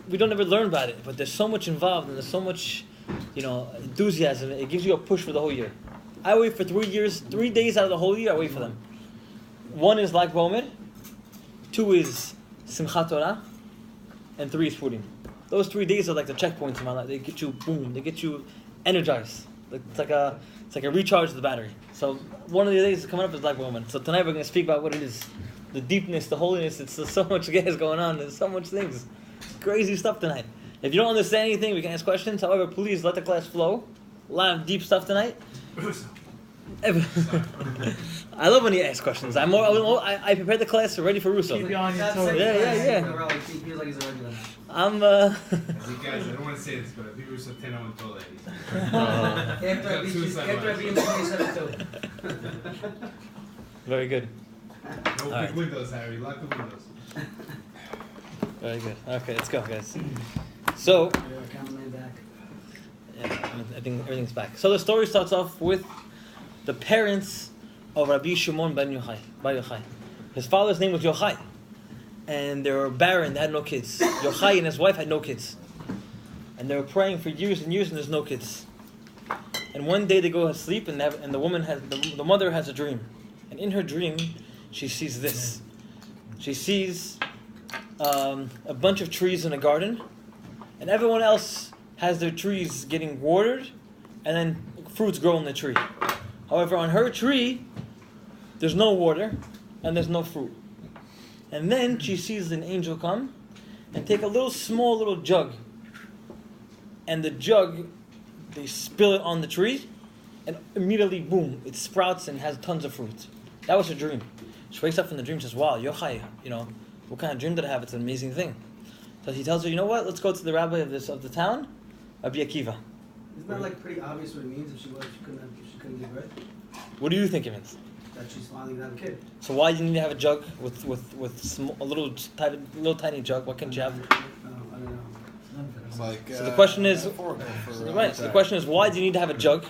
we don't ever learn about it, but there's so much involved and there's so much, enthusiasm. It gives you a push for the whole year. I wait for 3 years, 3 days out of the whole year. I wait for them. One is Lag BaOmer, 2 is Simchat Torah, and 3 is Purim. Those 3 days are like the checkpoints in my life. They get you boom. They get you energized. It's like a recharge of the battery. So one of the days coming up is Lag BaOmer. So tonight we're going to speak about what it is, the deepness, the holiness. It's so much gas going on. There's so much things, crazy stuff tonight. If you don't understand anything, we can ask questions. However, please let the class flow. A lot of deep stuff tonight. I love when you ask questions. I prepared the class ready for Russo. Keep you on your toes. Yeah. He feels like he's a regular. I'm Guys, I don't want to say this, but I think Russo 10 on Tole. After I beat him 27-2. Very good. No big right. windows, Harry. Lock the windows. Very good. Okay, let's go, guys. So, Cameraman back. yeah, I think everything's back. So the story starts off with the parents of Rabbi Shimon bar Yochai. His father's name was Yochai, and they were barren. They had no kids. Yochai and his wife had no kids, and they were praying for years and years, and there's no kids. And one day they go to sleep, and the mother has a dream, and in her dream, she sees this. She sees a bunch of trees in a garden, and everyone else has their trees getting watered, and then fruits grow on the tree. However, on her tree, there's no water, and there's no fruit. And then she sees an angel come and take a small little jug. And the jug, they spill it on the tree, and immediately, boom, it sprouts and has tons of fruit. That was her dream. She wakes up from the dream and says, wow, Yochai, what kind of dream did I have? It's an amazing thing. So he tells her, you know what, let's go to the rabbi of the town, Rabbi Akiva. Isn't that like pretty obvious what it means if she couldn't give birth? What do you think it means? That she's finally gonna have a kid. So why do you need to have a jug with a little tiny jug? What can't you have? I don't know. It's like, So the question is, right? The question is, why do you need to have a jug?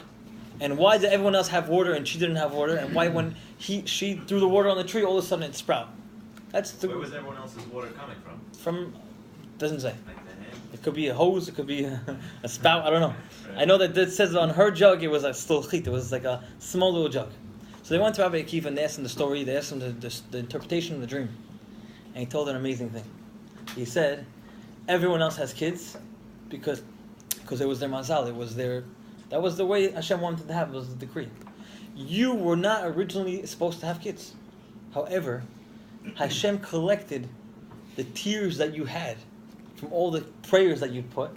And why did everyone else have water and she didn't have water? And why when she threw the water on the tree, all of a sudden it sprout? Where was everyone else's water coming from? Doesn't say. Like the hand? It could be a hose, it could be a spout, I don't know. I know that it says on her jug it was a stilchit, it was like a small little jug. So they went to Rabbi Akiva and they asked him the story, they asked him the interpretation of the dream. And he told an amazing thing. He said, everyone else has kids because it was their mazal, that was the way Hashem wanted to have, it was the decree. You were not originally supposed to have kids. However, Hashem collected the tears that you had from all the prayers that you put,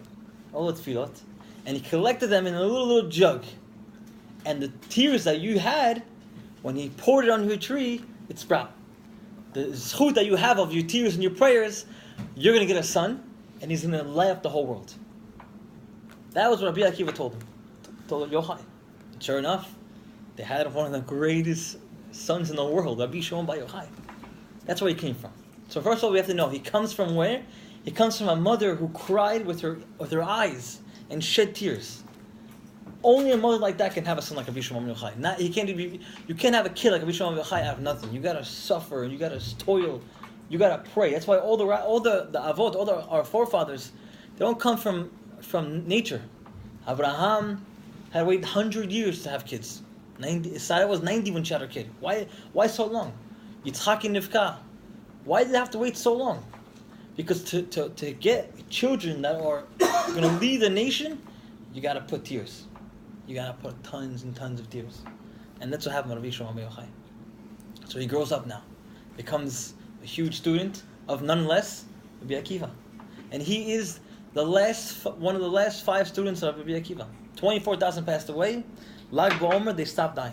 all the tefillot, and He collected them in a little jug. And the tears that you had, when He poured it on your tree, it sprouted. The zchut that you have of your tears and your prayers, you're going to get a son, and he's going to light up the whole world. That was what Rabbi Akiva told him. Told Yochai. Sure enough, they had one of the greatest sons in the world, Rabbi Shimon bar Yochai. That's where he came from. So first of all, we have to know, he comes from where? He comes from a mother who cried with her eyes and shed tears. Only a mother like that can have a son like Rabbi Shimon bar Yochai. You can't have a kid like Rabbi Shimon bar Yochai out of nothing. You gotta suffer, you gotta toil, you gotta pray. That's why all the avot, our forefathers, they don't come from nature. Abraham had waited 100 years to have kids. Sarah was 90 when she had her kid. Why so long? Yitzchak and Rivka. Why did they have to wait so long? Because to get children that are going to lead the nation, you got to put tears. You got to put tons and tons of tears. And that's what happened with Rabbi Shimon bar Yochai. So he grows up now. Becomes a huge student of none less Rabbi Akiva. And he is one of the last 5 students of Rabbi Akiva. 24,000 passed away. Lag BaOmer, they stopped dying.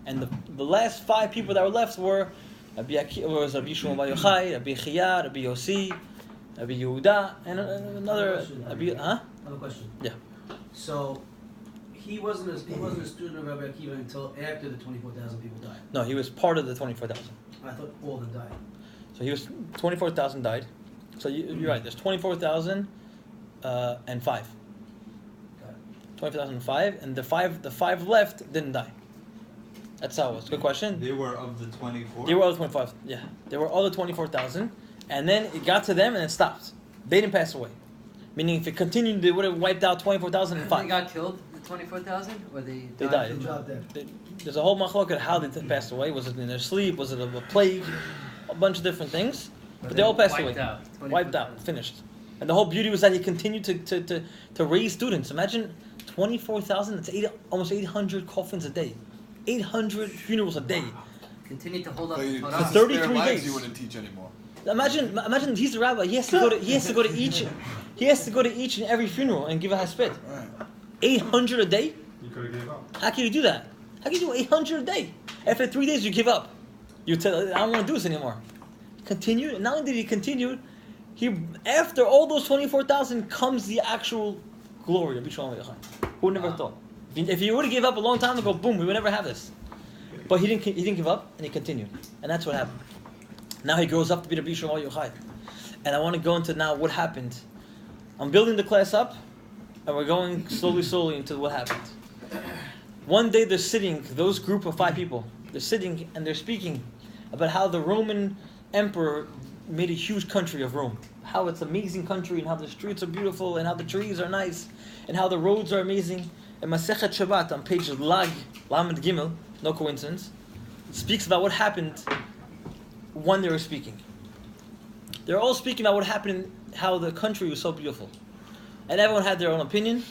And the last 5 people that were left were Rabbi Shimon bar Yochai, Rabbi Chia, Rabbi Yossi, Rabbi Yehuda, and another. Another question. Yeah. So he wasn't a student of Rabbi Akiva until after the 24,000 people died. No, he was part of the 24,000. I thought all of them died. So he was 24,000 died. So you're right. There's 24,000 and 5. 24,005, and the five left didn't die. That's how it was. Good question. They were of the 24? They were all the 25. Yeah. They were all the 24,000. And then it got to them and it stopped. They didn't pass away. Meaning, if it continued, they would have wiped out 24,000 and They five. got killed, the 24,000? Or they They died. Good job there. There's a whole machlok how they passed away. Was it in their sleep? Was it a plague? A bunch of different things. But they all passed away. Wiped out. Finished. And the whole beauty was that he continued to raise students. Imagine 24,000. That's almost 800 coffins a day. 800 funerals a day. Continue to hold up But the for Torah. 33 lives, days. you wouldn't teach anymore. Imagine he's the rabbi. He has to go to each. He has to go to each and every funeral and give a haspit. Right. 800 a day. You could have gave up. How can you do that? How can you do 800 a day? After 3 days, you give up. You tell, I don't want to do this anymore. Continued, and not only did he continue, after all those 24,000 comes the actual glory of Yisrael Yochai. Who never thought? If he would have gave up a long time ago, boom, we would never have this. But he didn't give up, and he continued, and that's what happened. Now he grows up to be the Yisrael Yochai, and I want to go into now what happened. I'm building the class up, and we're going slowly into what happened. One day they're sitting, those group of 5 people, they're sitting and they're speaking about how the Roman emperor made a huge country of Rome. How it's an amazing country, and how the streets are beautiful, and how the trees are nice, and how the roads are amazing. And Masechet Shabbat on page Lamed Gimel, no coincidence, speaks about what happened when they were speaking. They're all speaking about what happened, how the country was so beautiful. And everyone had their own opinion.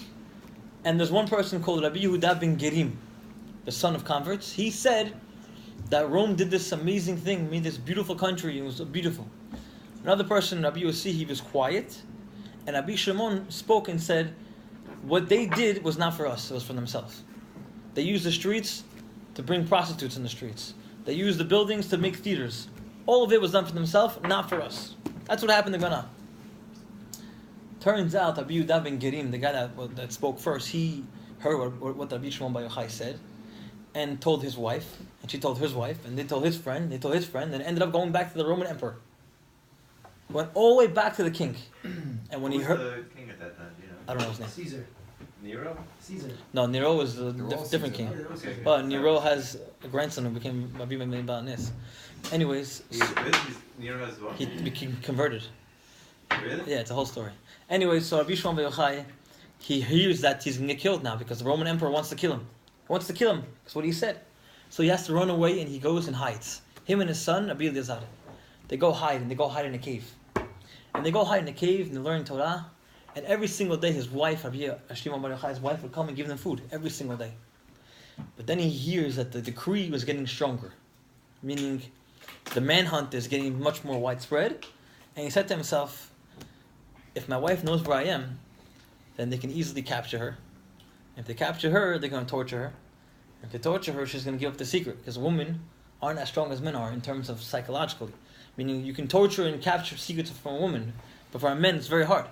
And there's one person called Rabbi Yehuda ben Gerim, the son of converts. He said that Rome did this amazing thing, made this beautiful country, and it was beautiful. Another person, Rabbi Yossi, he was quiet. And Rabbi Shimon spoke and said, what they did was not for us, it was for themselves. They used the streets to bring prostitutes in the streets. They used the buildings to make theaters. All of it was done for themselves, not for us. That's what happened to Ghana. Turns out, Rabbi Yehuda ben Gerim, the guy that spoke first, he heard what Rabbi Shimon Bar Yochai said, and told his wife, and she told his wife, and they told his friend, and it ended up going back to the Roman emperor. Went all the way back to the king. And when Who he was heard... the king at that time, do you know? I don't know his name. Caesar. Nero? Caesar. No, Nero was a They're all different Caesar. king. Yeah, okay. But Nero has a grandson who became Rabbi Ben Banis. Anyways, Nero has what? he became converted. Really? Yeah, it's a whole story. Anyways, so Rabbi Shimon Bar Yochai, he hears that he's going to get killed now because the Roman emperor wants to kill him. He wants to kill him. That's what he said. So he has to run away, and he goes and hides. Him and his son, Rabbi Eliezer, they go hide in a cave. And they go hide in a cave, and they learn Torah. And every single day, his wife, Rabbi Shimon Bar Yochai's wife, would come and give them food every single day. But then he hears that the decree was getting stronger, meaning the manhunt is getting much more widespread. And he said to himself, if my wife knows where I am, then they can easily capture her. If they capture her, they're going to torture her. If they torture her, she's going to give up the secret, because women aren't as strong as men are in terms of psychologically. Meaning you can torture and capture secrets from a woman, but for a man it's very hard.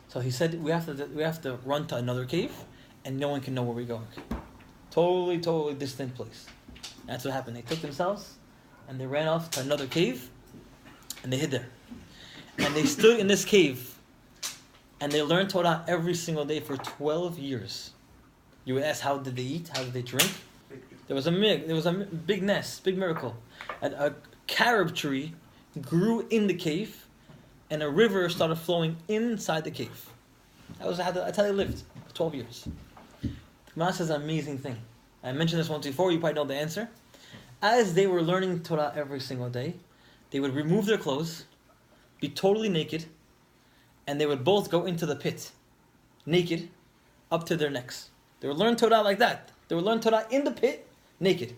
So he said we have to run to another cave, and no one can know where we're going. Totally distant place. That's what happened. They took themselves, and they ran off to another cave, and they hid there. And they stood in this cave, and they learned Torah every single day for 12 years. You would ask, how did they eat? How did they drink? There was a big nest, big miracle. A carob tree grew in the cave, and a river started flowing inside the cave. That's how they lived for 12 years. The Gemara says an amazing thing. I mentioned this once before, you probably know the answer. As they were learning Torah every single day, they would remove their clothes, be totally naked, and they would both go into the pit, naked, up to their necks. They would learn Torah like that. They would learn Torah in the pit, naked.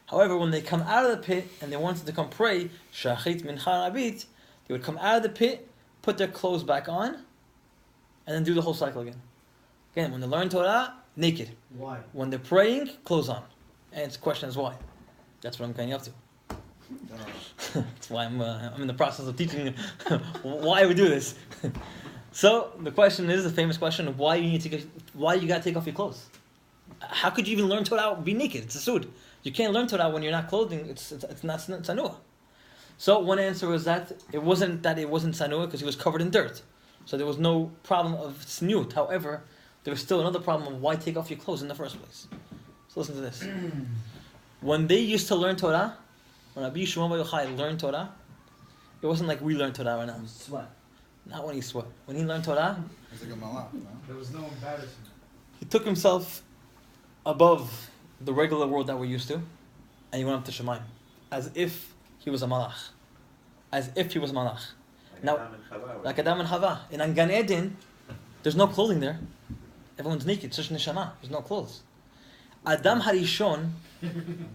However, when they come out of the pit and they wanted to come pray, Shachit Mincha Rabit, they would come out of the pit, put their clothes back on, and then do the whole cycle again. Again, when they learn Torah, naked. Why? When they're praying, clothes on. And the question is why. That's what I'm getting up to. That's why I'm in the process of teaching why we do this. So the question is the famous question of why you got to take off your clothes. How could you even learn Torah be naked? It's a sud. You can't learn Torah when you're not clothing. It's not sanua. So one answer was that it wasn't sanua because he was covered in dirt. So there was no problem of sniut. However, there was still another problem of why take off your clothes in the first place. So listen to this. When they used to learn Torah, when Rabbi Shimon Bar Yochai learned Torah, it wasn't like we learn Torah right now. Sweat. Not when he sweat. When he learned Torah, It's like a malach, no? There was no embarrassment. he took himself above the regular world that we're used to, and he went up to Shemayim, as if he was a malach. As if he was a malach. Now, like Adam and Chava. In Gan Eden, there's no clothing there. Everyone's naked. It's just neshama. There's no clothes. Adam Harishon,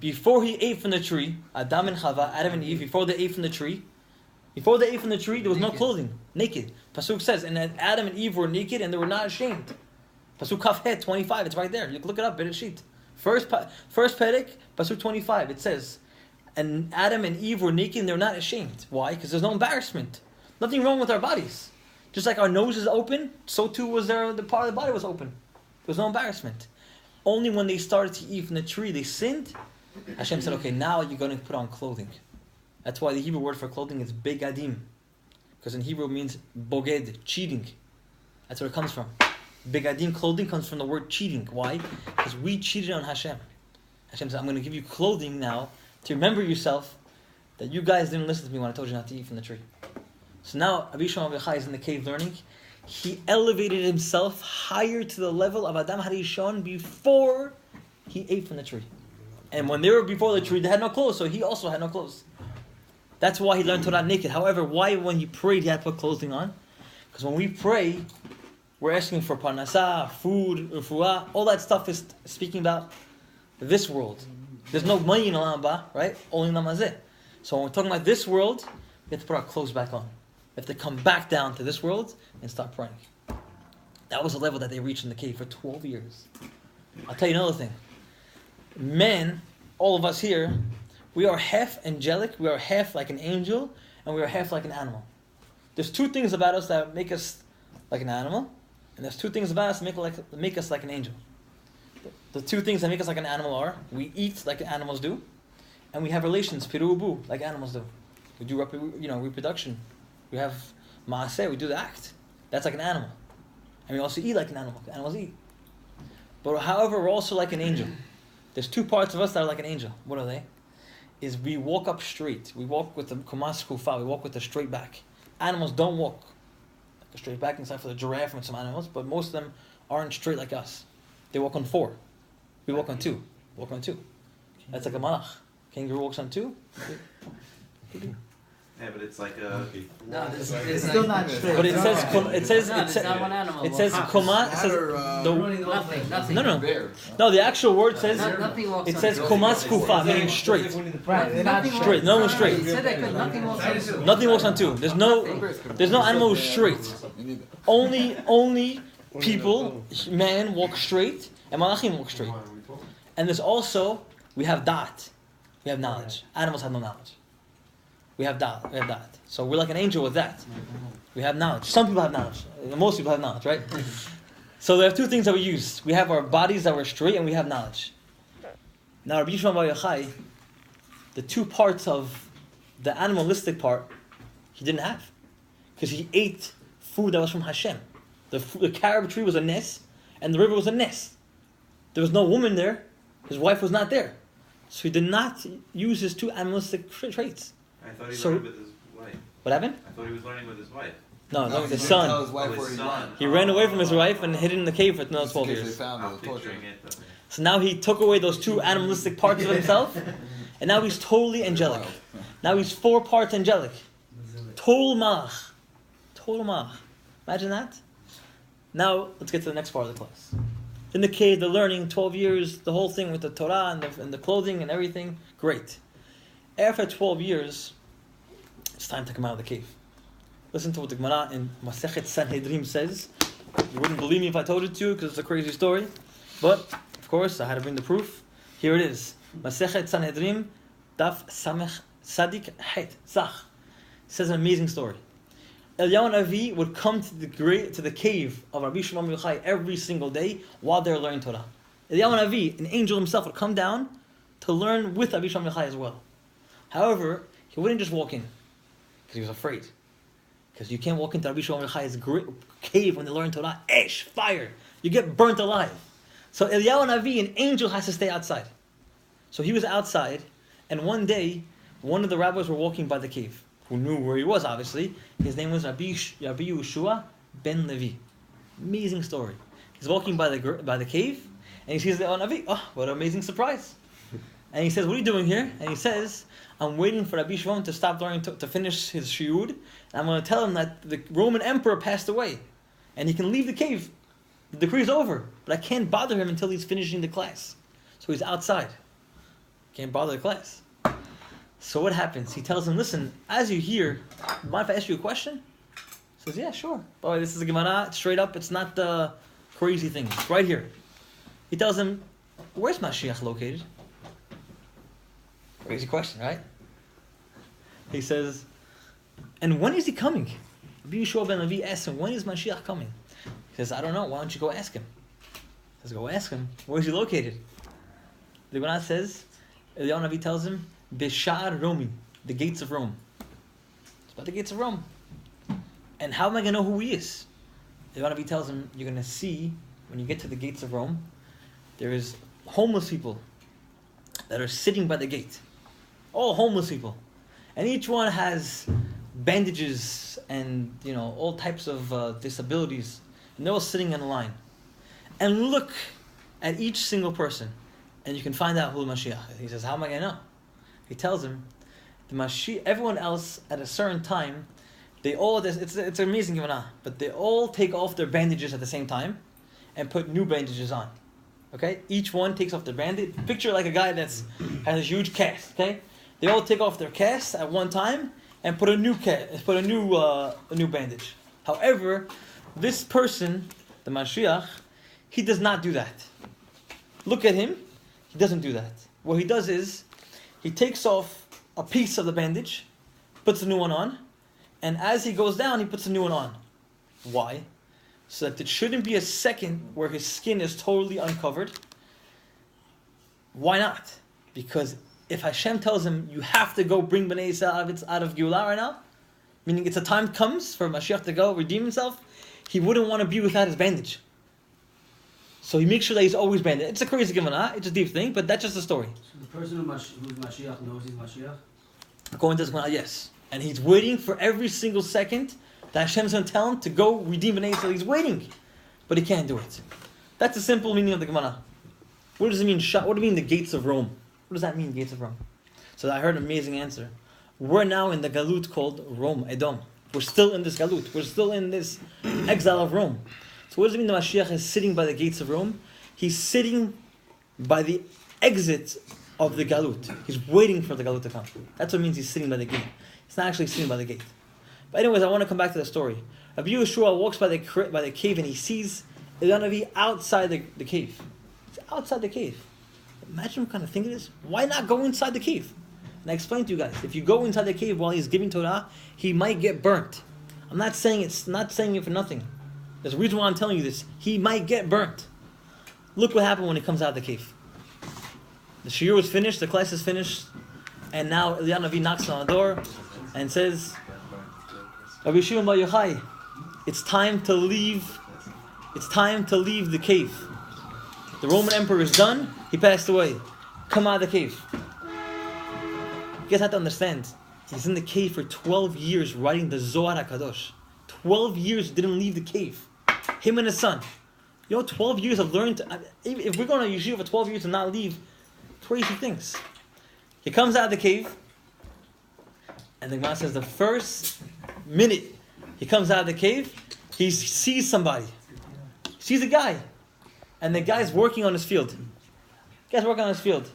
before he ate from the tree, Adam and Chava, Adam and Eve, before they ate from the tree, there was no clothing. Naked. Pasuk says, and Adam and Eve were naked and they were not ashamed. Pasuk Kaf Het 25, it's right there. You can look it up, Beit Sheet. First Perek, Pasuk 25, it says, and Adam and Eve were naked and they were not ashamed. Why? Because there's no embarrassment. Nothing wrong with our bodies. Just like our nose is open, so too was the part of the body was open. There was no embarrassment. Only when they started to eat from the tree, they sinned. Hashem said, okay, now you're going to put on clothing. That's why the Hebrew word for clothing is begadim. Because in Hebrew it means boged, cheating. That's where it comes from. Begadim, clothing, comes from the word cheating. Why? Because we cheated on Hashem. Hashem said, I'm going to give you clothing now to remember yourself that you guys didn't listen to me when I told you not to eat from the tree. So now Abisham Avichai is in the cave learning. He elevated himself higher to the level of Adam Harishon before he ate from the tree. And when they were before the tree, they had no clothes, so he also had no clothes. That's why he learned Torah naked. However, why when he prayed he had to put clothing on? Because when we pray, we're asking for parnasah, food, ufuah, all that stuff is speaking about this world. There's no money in Olam Haba, right? Only namazeh. So when we're talking about this world, we have to put our clothes back on. We have to come back down to this world and start praying. That was the level that they reached in the cave for 12 years. I'll tell you another thing. Men, all of us here, we are half angelic, we are half like an angel, and we are half like an animal. There's two things about us that make us like an animal, and there's two things about us that make us like an angel. The two things that make us like an animal are, we eat like animals do, and we have relations, piru like animals do. We do reproduction. We have maaseh, we do the act. That's like an animal. And we also eat like an animal. Animals eat. But however, we're also like an angel. There's two parts of us that are like an angel. What are they? Is we walk up straight. We walk with the kumas kufa. We walk with a straight back. Animals don't walk like a straight back, except for the giraffe and some animals, but most of them aren't straight like us. They walk on four. We walk on two. Walk on two. That's like a malach. Kangaroo walks on two. Yeah, but it's like a. No, It's still not straight. But it says it's not one animal. it says koma. It says Nothing. no. No, the actual word says Nothing walks it on says two. kumas kufa, meaning straight. Right, they're not Straight. No one's straight. He said that because nothing walks on two. Nothing walks on two. There's no animal who's straight. Only people, man, walk straight, and malachim walk straight. And there's also, we have da'at. We have knowledge. Animals have no knowledge. We have da'at. So we're like an angel with that. We have knowledge. Some people have knowledge. Most people have knowledge, right? So there are two things that we use. We have our bodies that were straight, and we have knowledge. Now, Rabbi Yishmael Bar Yochai, the two parts of the animalistic part, he didn't have. Because he ate food that was from Hashem. The carob tree was a nest, and the river was a nest. There was no woman there. His wife was not there. So he did not use his two animalistic traits. I thought he learned with his wife. What happened? I thought he was learning with his wife. No, he the didn't son. tell his wife Oh, his where he son. went. He ran away from his wife and hid in the cave for another 12 Just in case years. they found I'm the torture. picturing it. But So now he took away those two animalistic parts of himself, and now he's totally angelic. Now he's 4 parts angelic. Total malach. Total malach. Imagine that. Now let's get to the next part of the class. In the cave, the learning, 12 years, the whole thing with the Torah and the clothing and everything, great. After 12 years, it's time to come out of the cave. Listen to what the Gemara in Masechet Sanhedrin says. You wouldn't believe me if I told it to you because it's a crazy story. But, of course, I had to bring the proof. Here it is. Masechet Sanhedrin, Daf Samech Sadik Het Zach. It says an amazing story. Eliyahu Navi would come to the cave of Rabbi Shimon Bar Yochai every single day while they were learning Torah. Eliyahu Navi, an angel himself, would come down to learn with Rabbi Shimon Bar Yochai as well. However, he wouldn't just walk in because he was afraid. Because you can't walk into Rabbi Shimon Bar Yochai's cave when they learn Torah. Esh, fire! You get burnt alive. So Eliyahu Navi, an angel, has to stay outside. So he was outside, and one day, one of the rabbis were walking by the cave. who knew where he was, obviously. His name was Rabbi Yehoshua ben Levi. Amazing story. He's walking by the cave, and he sees the Navi. Oh, what an amazing surprise. And he says, what are you doing here? And he says, I'm waiting for Rabbi Shimon to stop learning to finish his shiur. And I'm going to tell him that the Roman emperor passed away. And he can leave the cave. The decree is over. But I can't bother him until he's finishing the class. So he's outside. Can't bother the class. So what happens? He tells him, listen, as you're here, mind if I ask you a question? He says, yeah, sure. Boy, this is a Gemara, straight up, it's not the crazy thing. It's right here. He tells him, where's Mashiach located? Crazy question, right? He says, and when is he coming? Rabbi Yehoshua ben Levi asks him, when is Mashiach coming? He says, I don't know, why don't you go ask him? He says, go ask him. Where is he located? The Gemara says, the Navi tells him, Bishar Romi, the gates of Rome. It's about the gates of Rome. And how am I going to know who he is? The Navi tells him, you're going to see, when you get to the gates of Rome, there is homeless people that are sitting by the gate. All homeless people. And each one has bandages and, all types of disabilities. And they're all sitting in a line. And look at each single person. And you can find out who the Mashiach is. He says, how am I going to know? He tells him, the Mashiach, everyone else at a certain time, they all, it's an amazing Gemara, but they all take off their bandages at the same time and put new bandages on. Okay? Each one takes off their bandage. Picture like a guy has a huge cast, okay? They all take off their cast at one time and put a new bandage. However, this person, the Mashiach, he does not do that. Look at him. He doesn't do that. What he does is, he takes off a piece of the bandage, puts a new one on, and as he goes down, he puts a new one on. Why? So that it shouldn't be a second where his skin is totally uncovered. Why not? Because if Hashem tells him, you have to go bring Bnei Yisrael out of Geulah right now, meaning it's a time comes for Mashiach to go redeem himself, he wouldn't want to be without his bandage. So he makes sure that he's always bandaged. It's a crazy Gemara, it's a deep thing, but that's just the story. So the person who's Mashiach knows he's Mashiach? According to this Gemara, yes. And he's waiting for every single second that Hashem's going to tell him to go redeem Bnei Yisrael. He's waiting, but he can't do it. That's the simple meaning of the Gemara. What does it mean? What do you mean the gates of Rome? What does that mean, gates of Rome? So I heard an amazing answer. We're now in the galut called Rome, Edom. We're still in this galut. We're still in this exile of Rome. So what does it mean the Mashiach is sitting by the gates of Rome? He's sitting by the exit of the galut. He's waiting for the galut to come. That's what it means he's sitting by the gate. He's not actually sitting by the gate. But anyways, I want to come back to the story. Rabbi Yehoshua walks by the cave and he sees Navi outside the cave. He's outside the cave. Imagine what kind of thing it is. Why not go inside the cave? And I explained to you guys, if you go inside the cave while he's giving Torah, he might get burnt. I'm not saying it for nothing. There's a reason why I'm telling you this. He might get burnt. Look what happened when he comes out of the cave. The shiur was finished, the class is finished, and now Navi knocks on the door and says, Rabbi Shimon Bar Yochai, it's time to leave. It's time to leave the cave. The Roman emperor is done. He passed away. Come out of the cave. You guys have to understand. He's in the cave for 12 years writing the Zohar HaKadosh. 12 years didn't leave the cave. Him and his son. 12 years of learning to... If we're going to yeshiva for 12 years and not leave, crazy things. He comes out of the cave, and the Gemara says the first minute he comes out of the cave, he sees somebody. He sees a guy. And the guy's working on his field. The guy's working on his field.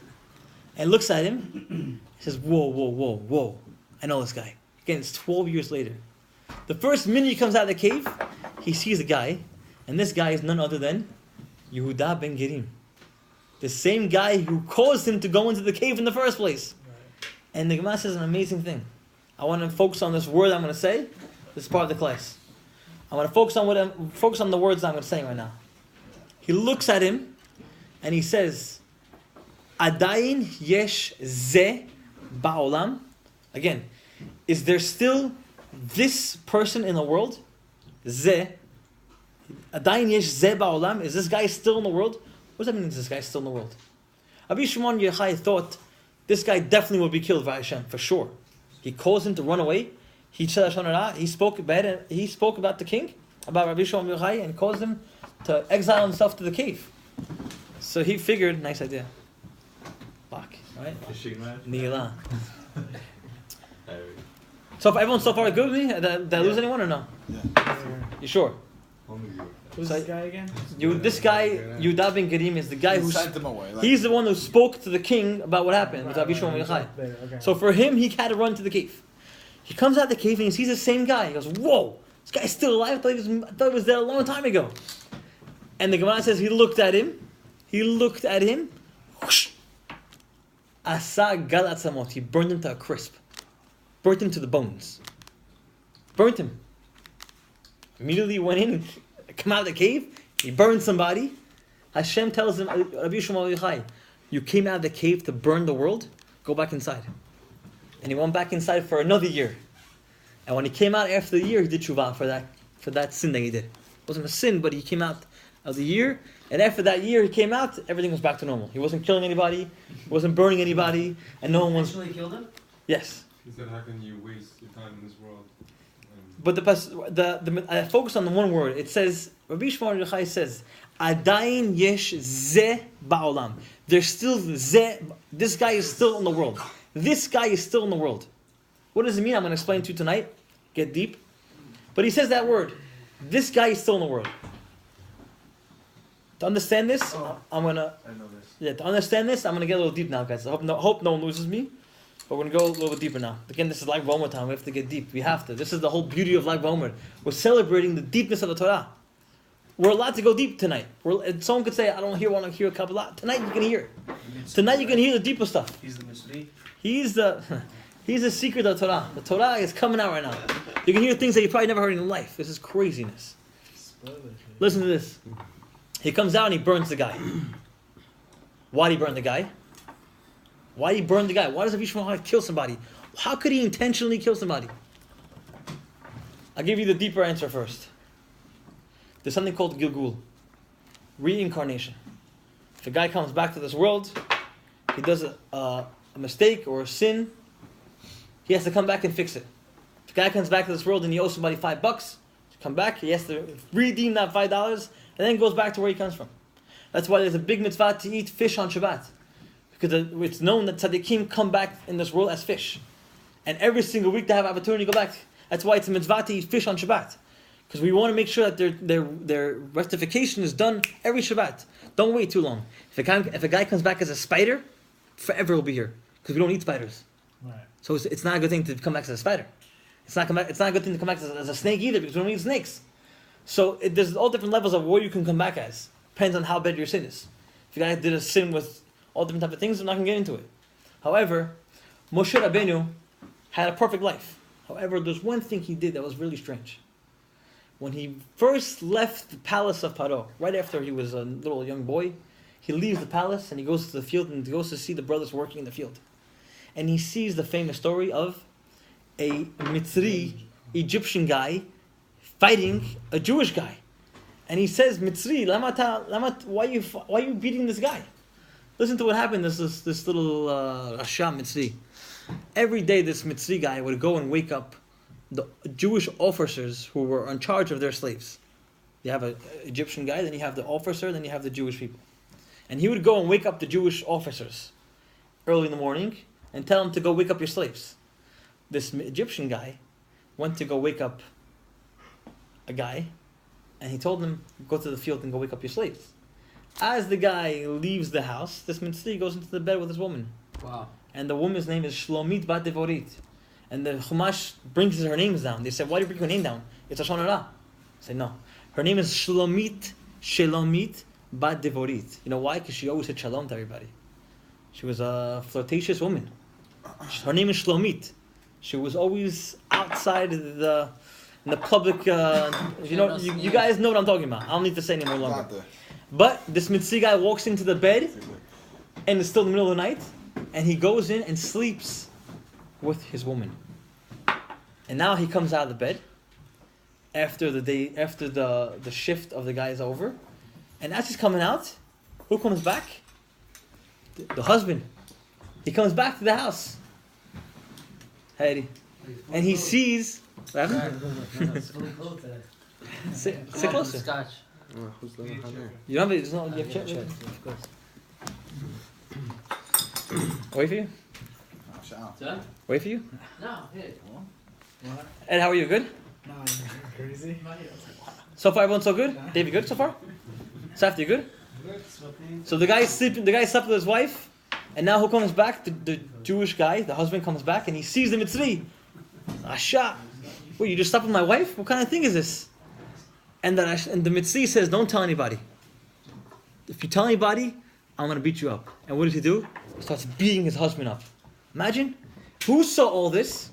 And looks at him. He says, whoa. I know this guy. Again, it's 12 years later. The first minute he comes out of the cave, he sees a guy. And this guy is none other than Yehuda ben Gerim. The same guy who caused him to go into the cave in the first place. And the Gemara says an amazing thing. I want to focus on this word I'm going to say. This is part of the class. I want to focus on the words I'm going to say right now. He looks at him and he says, Adayin yesh ze ba'olam. Again, is there still this person in the world? Ze. Adayin yesh ze ba'olam. Is this guy still in the world? What does that mean, is this guy still in the world? Rabbi Shimon Yochai thought this guy definitely would be killed by Hashem, for sure. He caused him to run away, he said Lashon Hara. He spoke bad. He spoke about the king, about Rabbi Shimon Bar Yochai, and caused him to exile himself to the cave. So he figured, nice idea. Fuck, right? Nila. So if everyone so far good with me, did I lose anyone or no? Yeah. You sure? Who's this guy again? This guy, Yehuda ben Gerim, is the guy who sent him away. he's the one who spoke to the king about what happened with Rabbi Shimon Bar Yochai. So for him, he had to run to the cave. He comes out the cave and he sees the same guy. He goes, "Whoa, this guy's still alive. I thought he was there a long time ago." And the Gemara says he looked at him. Whoosh, Asa gal atzamot. He burned him to a crisp. Burnt him to the bones. Burnt him. Immediately went in, come out of the cave. He burned somebody. Hashem tells him, Rabbi Shimon Bar Yochai, you came out of the cave to burn the world. Go back inside. And he went back inside for another year. And when he came out after the year, he did tshuva for that sin that he did. It wasn't a sin, but he came out of the year. And after that year, he came out. Everything was back to normal. He wasn't killing anybody. He wasn't burning anybody, and no one was. Actually killed him? Yes. He said, how can you waste your time in this world? But I focus on the one word. It says, Rabbi Shimon Bar Yochai says, Adayin yesh ze ba'olam. There's still ze. This guy is still in the world. This guy is still in the world. What does it mean? I'm going to explain to you tonight. Get deep. But he says that word. This guy is still in the world. To understand this, I'm going to... I know this. Yeah, to understand this, I'm going to get a little deep now, guys. I hope no one loses me. But we're going to go a little bit deeper now. Again, this is like Roma time. We have to get deep. We have to. This is the whole beauty of Lag BaOmer. We're celebrating the deepness of the Torah. We're allowed to go deep tonight. Someone could say, I don't want to hear a Kabbalah. Tonight you can hear. Tonight you can hear the deeper stuff. He's the Mitzri. He's the secret of the Torah. The Torah is coming out right now. You can hear things that you probably never heard in your life. This is craziness. Listen to this. He comes out and he burns the guy. Why did he burn the guy? Why did he burn the guy? Why does Rabbi Shimon kill somebody? How could he intentionally kill somebody? I'll give you the deeper answer first. There's something called Gilgul. Reincarnation. If a guy comes back to this world, he does a mistake or a sin, he has to come back and fix it. If a guy comes back to this world and he owes somebody $5, to come back, he has to redeem that $5 and then goes back to where he comes from. That's why there's a big mitzvah to eat fish on Shabbat. Because it's known that tzaddikim come back in this world as fish. And every single week they have opportunity to go back. That's why it's a mitzvah to eat fish on Shabbat. Because we want to make sure that their rectification is done every Shabbat. Don't wait too long. If a guy comes back as a spider, forever he'll be here. Because we don't eat spiders. Right. So it's not a good thing to come back as a spider. It's not a good thing to come back as a snake either, because we don't eat snakes. So there's all different levels of where you can come back as. Depends on how bad your sin is. If a guy did a sin with all different types of things, I'm not going to get into it. However, Moshe Rabbeinu had a perfect life. However, there's one thing he did that was really strange. When he first left the palace of Paro, right after he was a little young boy, he leaves the palace and he goes to the field and goes to see the brothers working in the field. And he sees the famous story of a Mitzri, Egyptian guy, fighting a Jewish guy. And he says, Mitzri, why are you beating this guy? Listen to what happened. This little Rasha Mitzri. Every day this Mitzri guy would go and wake up the Jewish officers who were in charge of their slaves. You have an Egyptian guy, then you have the officer, then you have the Jewish people. And he would go and wake up the Jewish officers early in the morning and tell them to go wake up your slaves. This Egyptian guy went to go wake up a guy, and he told him, go to the field and go wake up your slaves. As the guy leaves the house, this Mitzri goes into the bed with his woman. Wow. And the woman's name is Shlomit Bat Devorit. And the Chumash brings her names down. They said, why do you bring her name down? It's Lashon Hara. I say, no. Her name is Shlomit Bat Devorit. You know why? Because she always said shalom to everybody. She was a flirtatious woman. Her name is Shlomit. She was always outside in the public. You guys know what I'm talking about. I don't need to say any more longer. But this Mitzri guy walks into the bed, and it's still the middle of the night, and he goes in and sleeps with his woman. And now he comes out of the bed after the shift of the guy is over, and as he's coming out, who comes back? The husband. He comes back to the house. Hey, and he sees. What happened? It's fully clothed today. Sit Come on, closer. Scotch. You don't have it. You have chair. Of course. Wait for you. Sir? Wait for you. No, here. Ed, how are you? Good. No, crazy. So far, everyone's so good. David, good so far. Safety, you good? So the guy sleeping. The guy slept with his wife, and now who comes back? The Jewish guy, the husband comes back, and he sees the Mitzri. Asha, wait, you just slept with my wife? What kind of thing is this? And the Mitzri says, don't tell anybody. If you tell anybody, I'm going to beat you up. And what does he do? He starts beating his husband up. Imagine. Who saw all this?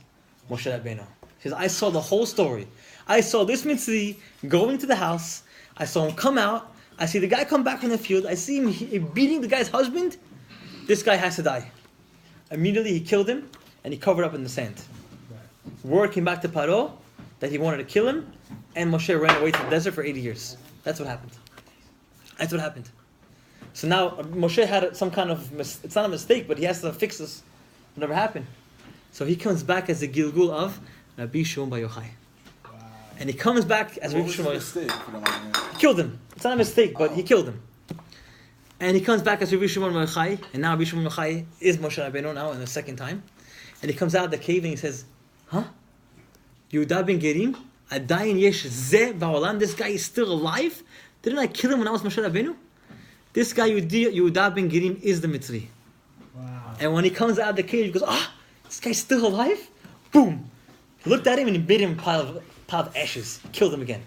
Moshe Rabbeinu. He says, I saw the whole story. I saw this Mitzri going to the house. I saw him come out. I see the guy come back from the field. I see him beating the guy's husband. This guy has to die. Immediately he killed him and he covered up in the sand. Word came back to Paro that he wanted to kill him, and Moshe ran away to the desert for 80 years. That's what happened. That's what happened. So now Moshe had some kind of, it's not a mistake, but he has to fix this. It never happened. So he comes back as the Gilgul of Rabbi Shimon Bar Yochai. Wow. And he comes back as Rabbi Shimon. Mistake, if you don't mind. He killed him. It's not a mistake, but he killed him. And he comes back as Rabbi Shimon Bar Yochai, and now Rabbi Shimon Bar Yochai is Moshe Rabbeinu now in the second time. And he comes out of the cave and he says, huh? Yehuda ben Gerim? Adayin yesh zeh ba'olam? This guy is still alive? Didn't I kill him when I was Moshe Rabbeinu? This guy Yehuda ben Gerim is the Mitzri. Wow. And when he comes out of the cave, he goes, this guy's still alive? Boom! He looked at him and he made him a pile of ashes. Killed him again.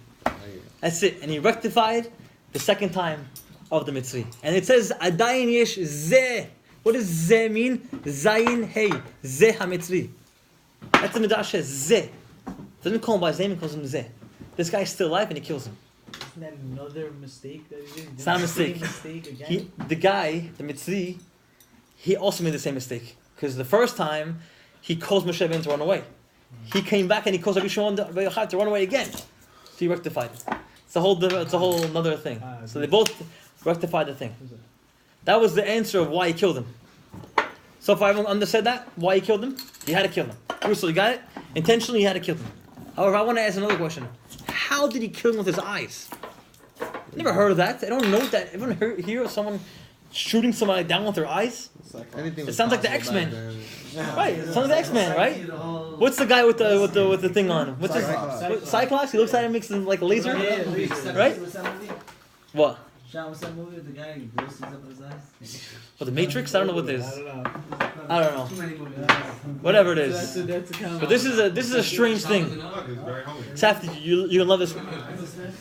That's it. And he rectified the second time of the Mitzri. And it says, Adayin yesh zeh. What does zeh mean? Zayin hey. Zeh ha-Mitzri. That's the Midrash says, zeh. Doesn't call him by his name, he calls him zeh. This guy's still alive and he kills him. Isn't that another mistake that he did? It's not a mistake. Again? The guy, the Mitzri, he also made the same mistake. Because the first time, he caused Moshe Rabbeinu to run away. He came back and he caused Rabbi Shimon Bar Yochai to run away again. So he rectified it. It's a whole another thing. So they both rectified the thing. That was the answer of why he killed him. So if everyone understood that, why he killed him, he had to kill him. So you got it? Intentionally, he had to kill him. However, I want to ask another question. How did he kill him with his eyes? Never heard of that. I don't know that. Everyone hear of someone shooting somebody down with their eyes? It sounds like the X-Men. Right, it sounds like the X-Men, right? What's the guy with the thing on? What's his Cyclops? He looks at it and makes him like a laser, right? What? Sean, what's that movie with the guy who blows things up in his eyes? What, the Matrix? I don't know what this is. I don't know. I don't know. Too many movies. Whatever it is. That's a But this is a strange thing. Safti, you're gonna love this.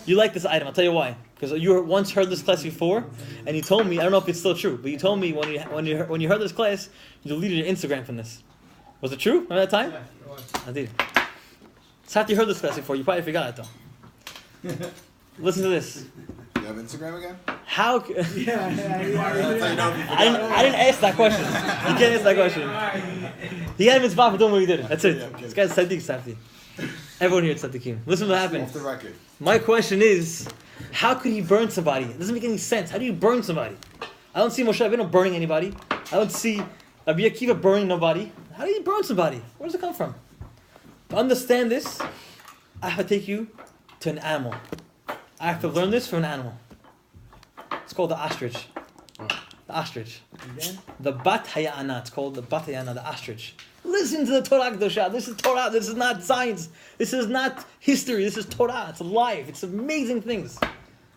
You like this item. I'll tell you why. Because you once heard this class before, and you told me, I don't know if it's still true, but you told me when you heard this class, you deleted your Instagram from this. Was it true? Remember that time? I did. Safti heard this class before. You probably forgot it though. Listen to this. You have Instagram again? How? Yeah. I didn't ask that question. You can't ask that question. He had him in spot for doing what he did. That's it. This guy's Sadiq Safti. Everyone here is Sadiqim. Listen to what happened. Off the record. My question is, how could he burn somebody? It doesn't make any sense. How do you burn somebody? I don't see Moshe Rabbeinu burning anybody. I don't see Rabbi Akiva burning nobody. How do you burn somebody? Where does it come from? To understand this, I have to take you to an animal. I have to learn this from an animal. It's called the ostrich. The ostrich. The bat hayana. It's called the bat hayana, the ostrich. Listen to the Torah Kedosha. This is Torah. This is not science. This is not history. This is Torah. It's alive. It's amazing things.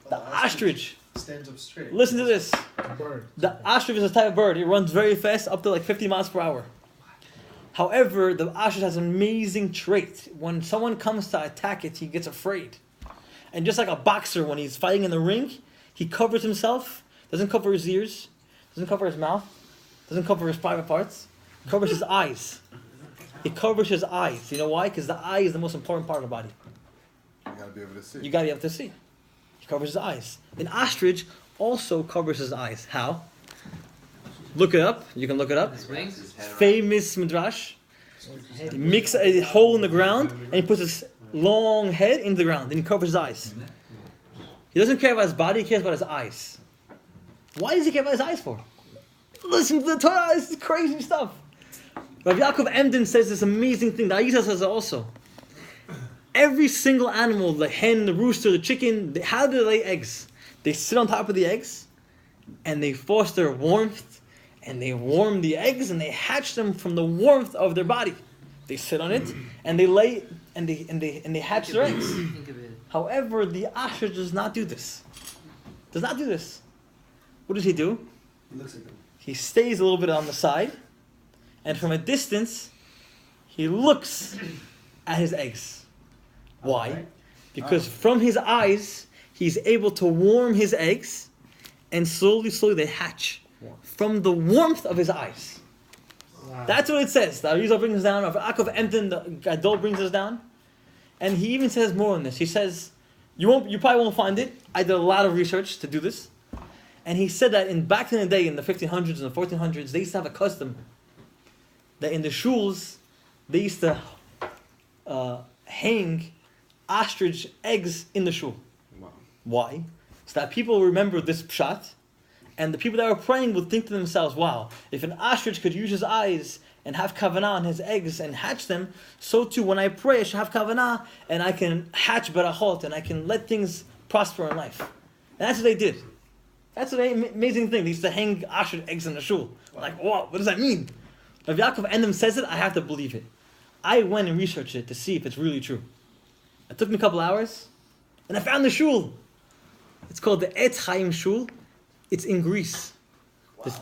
The ostrich stands up straight. Listen to this. Bird. The ostrich is a type of bird. It runs very fast, up to like 50 miles per hour. However, the ostrich has an amazing trait. When someone comes to attack it, he gets afraid. And just like a boxer, when he's fighting in the ring, he covers himself, doesn't cover his ears, doesn't cover his mouth, doesn't cover his private parts, covers his eyes. He covers his eyes. You know why? Because the eye is the most important part of the body. You gotta be able to see. You gotta be able to see. He covers his eyes. An ostrich also covers his eyes. How? Look it up. You can look it up. Famous midrash. He makes a hole in the ground and he puts his long head in the ground and he covers his eyes. He doesn't care about his body, he cares about his eyes. Why does he care about his eyes for? Listen to the Torah, this is crazy stuff. Rav Yaakov Emden says this amazing thing. The Arizal says it also. Every single animal, the hen, the rooster, the chicken, how do they lay eggs? They sit on top of the eggs, and they foster warmth, and they warm the eggs, and they hatch them from the warmth of their body. They sit on it, and they lay, and they hatch their eggs. However, the ostrich does not do this. Does not do this. What does he do? He looks at them. He stays a little bit on the side, and from a distance, he looks at his eggs. Why? Because from his eyes, he's able to warm his eggs, and slowly they hatch from the warmth of his eyes. Wow. That's what it says. The Arizal brings us down. Rav Yaakov Emden, the Gadol, brings us down, and he even says more on this. He says, you probably won't find it. I did a lot of research to do this, and he said that back in the day, in the 1500s and the 1400s, they used to have a custom that in the shuls they used to hang ostrich eggs in the shul. Wow. Why? So that people remember this pshat, and the people that were praying would think to themselves, wow, if an ostrich could use his eyes and have kavanah on his eggs and hatch them, so too when I pray I should have kavanah and I can hatch barachot and I can let things prosper in life. And that's what they did. That's an amazing thing. They used to hang ostrich eggs in the shul. Like, what does that mean? If Yaakov Endem says it, I have to believe it. I went and researched it to see if it's really true. It took me a couple hours, and I found the shul. It's called the Etz Chaim Shul. It's in Greece.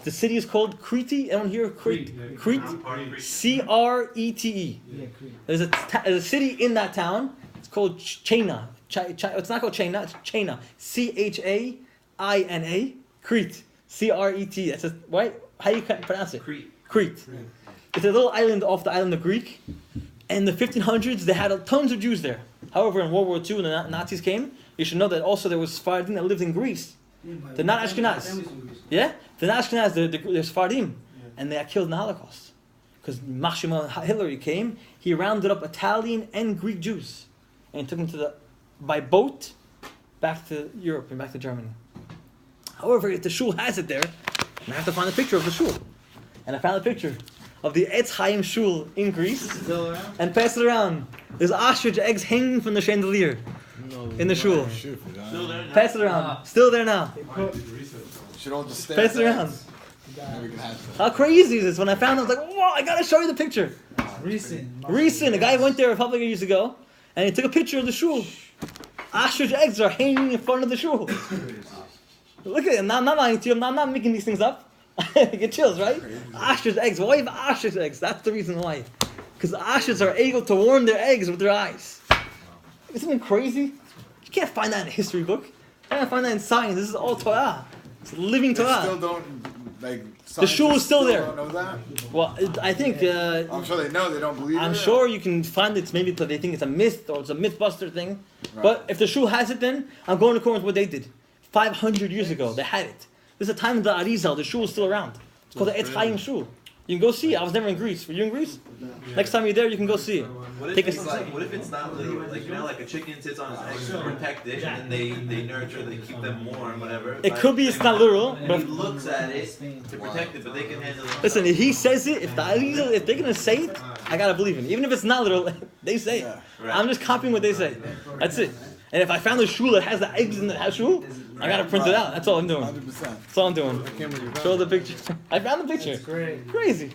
The city is called Crete. Anyone here? Crete. Crete. Crete. Yeah, Crete. There's a city in that town. It's called Chena. It's not called Chena. It's Chena. Chaina. Crete. Crete. That's right. How do you pronounce it? Crete. It's a little island off the island of Greek. In the 1500s, they had tons of Jews there. However, in World War II, when the Nazis came, you should know that also there was Sephardim that lived in Greece. They're not Ashkenaz. Yeah? They're not Ashkenaz, they're Sephardim. And they got killed in the Holocaust. Because Hitler came, he rounded up Italian and Greek Jews. And took them by boat back to Europe and back to Germany. However, if the shul has it there, I have to find a picture of the shul. And I found a picture of the Etz Chaim Shul in Greece. And pass it around. There's ostrich eggs hanging from the chandelier in the shul. Still there now? Pass it around. Still there now. Should all just stay. Pass it around. Maybe we can hatch them. How crazy is this? When I found it, I was like, whoa, I gotta show you the picture. Recent, a guy went there a couple of years ago, and he took a picture of the shul. Ostrich eggs are hanging in front of the shul. Look at it. I'm not lying to you. I'm not making these things up. I get chills, right? Ostrich eggs. Why have ostrich eggs? That's the reason why. Because the ostriches are able to warm their eggs with their eyes. Isn't it crazy? You can't find that in a history book. You can't find that in science. This is all Torah. It's living They Torah. still don't, like, The shul is still there. Don't know that? Well, I think. I'm sure they know, they don't believe I'm it. sure you can find it. Maybe they think it's a myth or it's a mythbuster thing. Right. But if the shul has it, then I'm going according to what they did. 500 years ago, they had it. This is the time of the Arizal. The shul is still around. It's called the Etz Chaim Shul. You can go see it. I was never in Greece. Were you in Greece? Next time you're there, you can go see it. What if, Take a what if it's not literal? Like, you know, like a chicken sits on its eggs to protect it, and then they nurture, they keep them warm, whatever. It could be it's not literal, And but he looks at it to protect it, but they can handle it. listen, if he says it, if the Arizal, if they're gonna say it, I gotta believe him. Even if it's not literal, they say it. Right. I'm just copying what they say. That's it. And if I found a shul that has the eggs in the shul, I gotta print it out. That's all I'm doing. 100%. That's all I'm doing. Show the picture. I found the picture. Great. Crazy.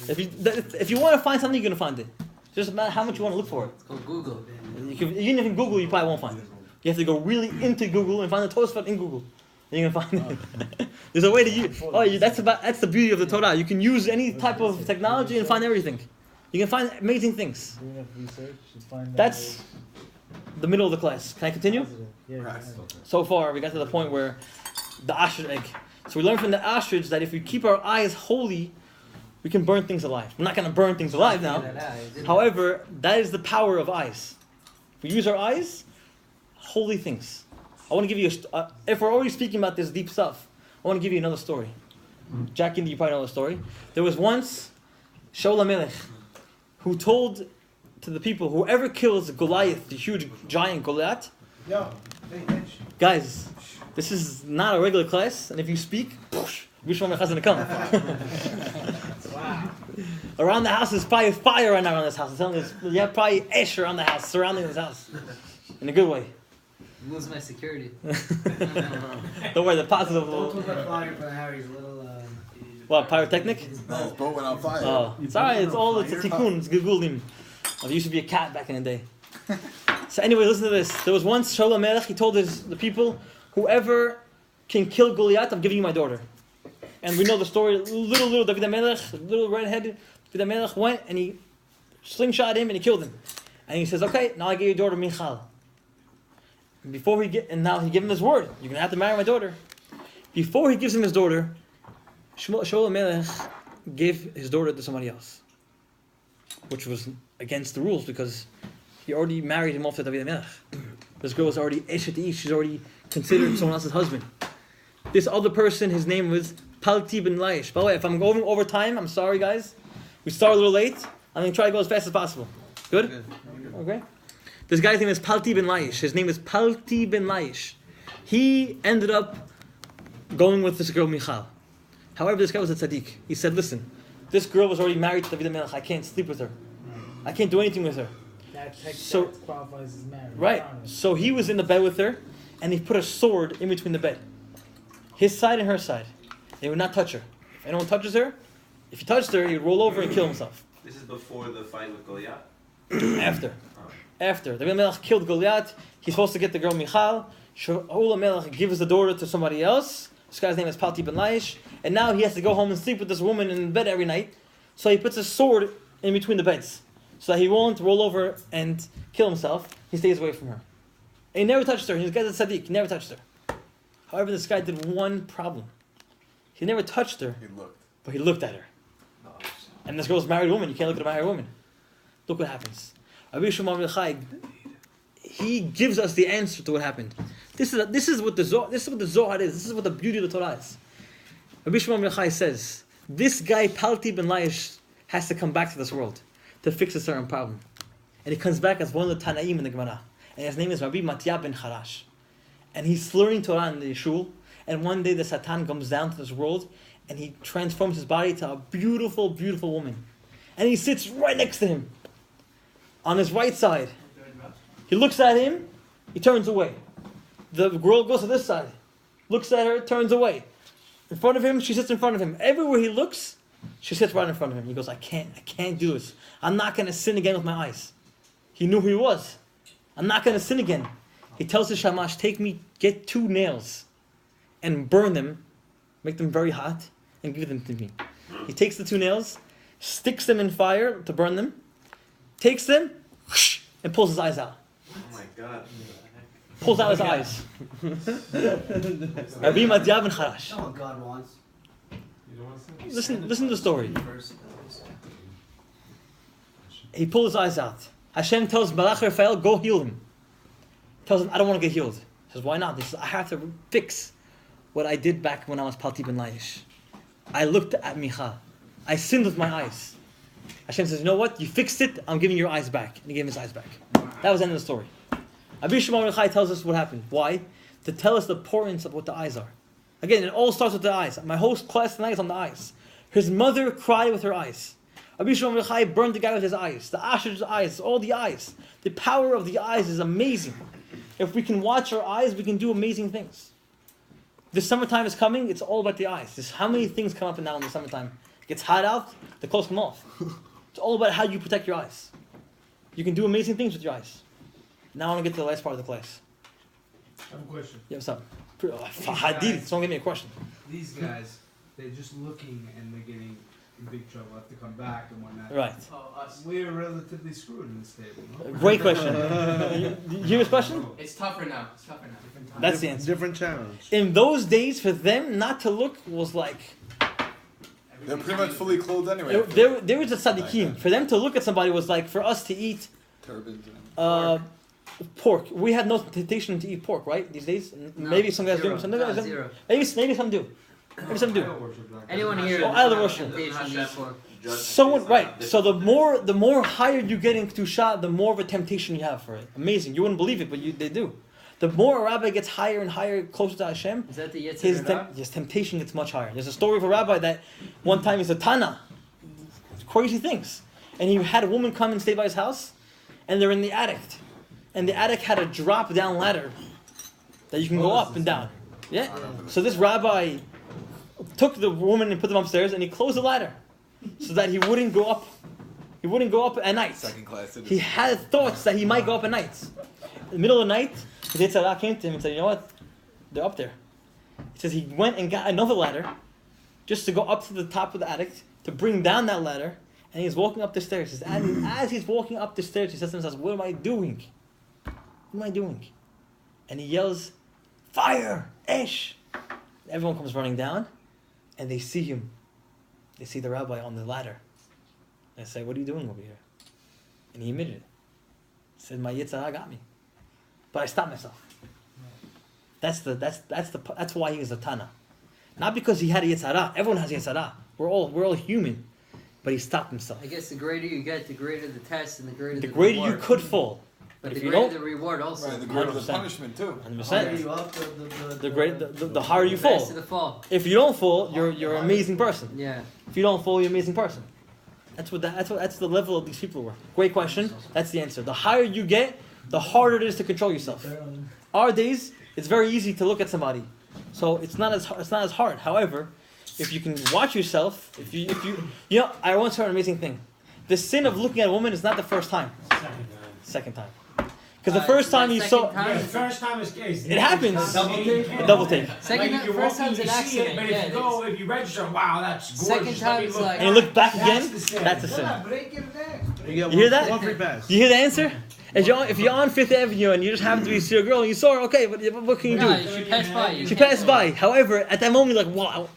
If you want to find something, you're gonna find it. Just matter how much you want to look for it. Go Google. Even if in Google, you probably won't find it. You have to go really into Google and find the Tosfot in Google. And you're gonna find it. There's a way to use. That's the beauty of the Torah. You can use any type of technology and find everything. You can find amazing things. Doing enough research to find out That's the middle of the class. Can I continue? positive. Yeah, So far, we got to the point where the ostrich egg. So we learned from the ostrich that if we keep our eyes holy, we can burn things alive. I'm not going to burn things alive now. However, that is the power of eyes. If we use our eyes, holy things. I want to give you if we're already speaking about this deep stuff, I want to give you another story. Jackie, you probably know the story. There was once Shaul HaMelech who told to the people, whoever kills Goliath, the huge giant Goliath, guys, this is not a regular class, and if you speak, Bishlam Mechaz gonna come. Around the house is probably fire right now around this house. I'm telling you, you have probably ash around the house, surrounding this house. In a good way. Lose my security. Don't worry, the positive. Don't talk about fire for Harry's little. What, pyrotechnic? His boat went on fire. Oh, it's alright, it's a tikkun, it's gegulim. There used to be a cat back in the day. So anyway, listen to this. There was once Shaul HaMelech, he told the people, whoever can kill Goliath, I'm giving you my daughter. And we know the story, little David HaMelech, little red-headed David HaMelech went and he slingshot him and he killed him. And he says, okay, now I give your daughter Michal. And now he gave him his word, you're going to have to marry my daughter. Before he gives him his daughter, Shaul HaMelech gave his daughter to somebody else, which was against the rules because he already married him off to David HaMelech. This girl was already Eshet Ish, she's already considered someone else's husband. This other person, his name was Palti ben Laish. By the way, if I'm going over time, I'm sorry guys. We start a little late. I'm going to try to go as fast as possible. Good? Okay. This guy's name is Palti ben Laish. His name is Palti ben Laish. He ended up going with this girl Michal. However, this guy was a tzaddik. He said, listen, this girl was already married to David HaMelech. I can't sleep with her. I can't do anything with her. That So- qualifies as marriage. Right. So he was in the bed with her, and he put a sword in between the bed. His side and her side. They would not touch her. If anyone touches her, if he touched her, he would roll over and kill himself. This is before the fight with Goliath. After. After. David HaMelech killed Goliath. He's supposed to get the girl Michal. Shaul HaMelech gives the daughter to somebody else. This guy's name is Palti ben Laish. And now he has to go home and sleep with this woman in bed every night. So he puts a sword in between the beds. So that he won't roll over and kill himself. He stays away from her. And he never touched her. This guy's a tzaddik. He never touched her. However, this guy did one problem. He never touched her, He looked. but he looked at her. And this girl's a married woman. You can't look at a married woman. Look what happens. Rabbi Shimon ben Yochai, he gives us the answer to what happened. This is what the Zohar is. This is what the beauty of the Torah is. Rabbi Shimon ben Yochai says, this guy Palti ben Laish has to come back to this world to fix a certain problem. And he comes back as one of the Tanaim in the Gemara. And his name is Rabbi Matya ben Harash. And he's learning Torah in the Yeshul. And one day the Satan comes down to this world and he transforms his body to a beautiful, beautiful woman. And he sits right next to him. On his right side. He looks at him, he turns away. The girl goes to this side. Looks at her, turns away. In front of him, she sits in front of him. Everywhere he looks, she sits right in front of him. He goes, I can't do this. I'm not going to sin again with my eyes. He knew who he was. I'm not going to sin again. He tells the Shamash, get 2 nails and burn them, make them very hot, and give them to me. He takes the 2 nails, sticks them in fire to burn them, takes them, and pulls his eyes out. Oh my God. Pulls out his eyes. Rabbi Matya ben Harash. That's what God wants. You don't want to say? Listen to the story. First, He pulled his eyes out. Hashem tells Malach Raphael, go heal him. Tells him, I don't want to get healed. He says, why not? He says, I have to fix what I did back when I was Palti ben Laish. I looked at Michal. I sinned with my eyes. Hashem says, you know what? You fixed it, I'm giving your eyes back. And he gave him his eyes back. That was the end of the story. Rabbi Shimon ben Yochai tells us what happened. Why? To tell us the importance of what the eyes are. Again, it all starts with the eyes. My whole class tonight is on the eyes. His mother cried with her eyes. Rabbi Shimon ben Yochai burned the guy with his eyes. The Asher's eyes, all the eyes. The power of the eyes is amazing. If we can watch our eyes, we can do amazing things. The summertime is coming, it's all about the eyes. There's how many things come up and down in the summertime. It gets hot out, the clothes come off. It's all about how you protect your eyes. You can do amazing things with your eyes. Now I want to get to the last part of the class. I have a question. Yeah, what's up? Hadid, someone give me a question. These guys, they're just looking and they're getting in big trouble. Have to come back and whatnot. Right. Oh, us. We're relatively screwed in this table, no? Great question. You hear his question? It's tougher now. It's tougher now. Different time. That's the answer. Different challenge. In those days, for them, not to look was like... They're pretty much fully clothed anyway. There was a tzaddikim. For them to look at somebody was like for us to eat Turbans and pork. We have no temptation to eat pork, right? These days? No, Maybe some guys zero. do. Some No, guys zero. maybe some do. Maybe some I do. don't worship black guys. Anyone here? Oh, I love worship. Someone, right. So the more higher you get in Kedusha, the more of a temptation you have for it. Amazing. You wouldn't believe it, but they do. The more a rabbi gets higher and higher, closer to Hashem, Is that the his Yetzirah? temptation gets much higher. There's a story of a rabbi that one time he's a Tana. crazy things. And he had a woman come and stay by his house, and they're in the attic. And the attic had a drop-down ladder that you can go up and down. Yeah. So this rabbi took the woman and put them upstairs, and he closed the ladder so that he wouldn't go up. He wouldn't go up at night. Second class citizen. He had thoughts that he might go up at night. In the middle of the night, the Yitzhak came to him and said, "You know what? They're up there." He says he went and got another ladder just to go up to the top of the attic to bring down that ladder, and he's walking up the stairs. He says, as he's walking up the stairs, he says to himself, "What am I doing? What am I doing?" And he yells, "Fire! Esh!" Everyone comes running down, and they see him. They see the rabbi on the ladder. They say, "What are you doing over here?" And he admitted it. He said, "My Yitzhak got me, but I stopped myself." That's why he was a Tana, not because he had a Yitzhak. Everyone has a Yitzhak. We're all human, but he stopped himself. I guess the greater you get, the greater the test, and the greater the greater reward. you could fall. But if the you greater don't, the reward also. Right, the greater the 100%. punishment too. 100%. You up, The harder you The faster fall. the fall. If you don't fall, you're an amazing person. Yeah. If you don't fall, you're an amazing person. That's the level of these people were. Great question. That's the answer. The higher you get, the harder it is to control yourself. Our days, it's very easy to look at somebody, so it's not as hard. However, if you can watch yourself, if you know, I once heard an amazing thing. The sin of looking at a woman is not the first time. Second time. Because the first time you saw, Yeah, the first time is it happens. Double take. A double take. First time's an accident. But Yeah, if you go, if you register, wow, that's gorgeous. Second let me time's look. like- And you look back again, That's the sin. that's a sin. You You hear that? One free pass. Do you hear the answer? If you're on Fifth Avenue and you just happen to see a girl and you saw her, okay, but what can you No, do? she passed by. You She can't passed go. by. However, at that moment, you're like, wow,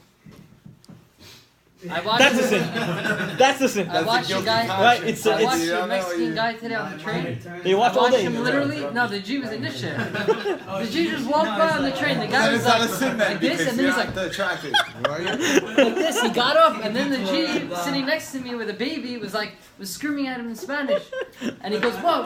I watched, that's the sin. That's the sin. I watched a guy. Right? It's I watched you a don't know, Mexican you- guy today on the train. You watch I all watched day. him literally. No, the G was in this shit. The G just walked by on the train. The guy Then was it's not a like, sin then like this, because and then you're he's not like, the traffic. like this. He got up, and then the G sitting next to me with a baby was screaming at him in Spanish, and he goes, "What?"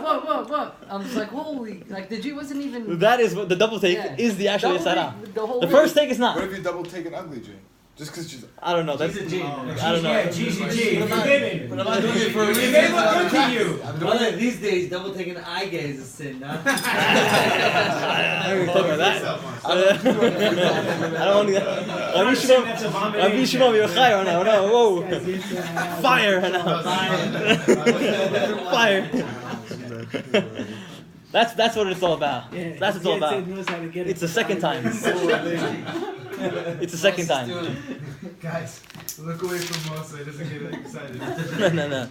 I was like, "Holy!" Like the G wasn't even. That is what the double take Yeah. is the actual Double Yisara. take the whole The way. first take is What not. if you double take an ugly G? Just because she's. I don't know. That's She's a G. I don't Yeah, know. GCG. Forgiven. But I'm not doing it for a If reason. they look good to you. Brother, these days, double taking eye gaze is a sin, nah? I don't even talk about that. I don't want to. I'm saying that's abomination. Shimon, you're higher now. No, whoa, fire now. Fire. That's what it's all about. That's what it's all about. It's the second time. It's the second time. Guys, look away from Mo so he doesn't get excited. No.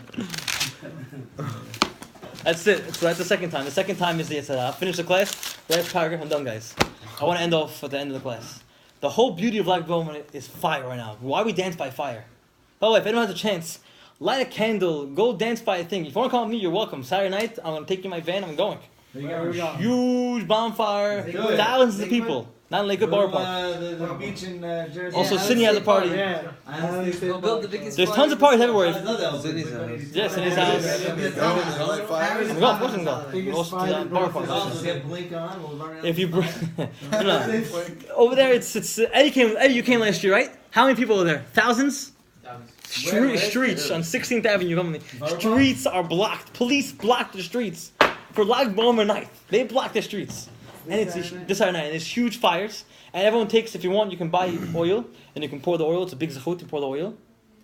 That's it. So that's the second time. The second time is the Yetzirah. Finish the class. Last paragraph. I'm done, guys. I want to end off at the end of the class. The whole beauty of Lag BaOmer is fire right now. Why we dance by fire? By the way, if anyone has a chance, light a candle. Go dance by a thing. If you want to come with me, you're welcome. Saturday night, I'm going to take you in my van. I'm going. Huge bonfire. Good. Thousands of people. Not in Lakewood Borough Park. The beach in Jersey. Also, Yeah, Sydney has a party. Yeah. We'll build the biggest. There's fire tons of in parties the everywhere. Yes, in his house. Light fires. I'm going, of course I'm going. We'll also to Borough Park. I'll get blink on. We'll run around. If you bring, no. Over there, it's Eddie, you came last year, right? How many people are there? Thousands? Streets on 16th Avenue. Come with me. Streets are blocked. Police blocked the streets for Lag BaOmer night. They blocked the streets, and it's this Saturday night. And there's huge fires, and everyone takes. If you want, you can buy oil, and you can pour the oil. It's a big zechut to pour the oil,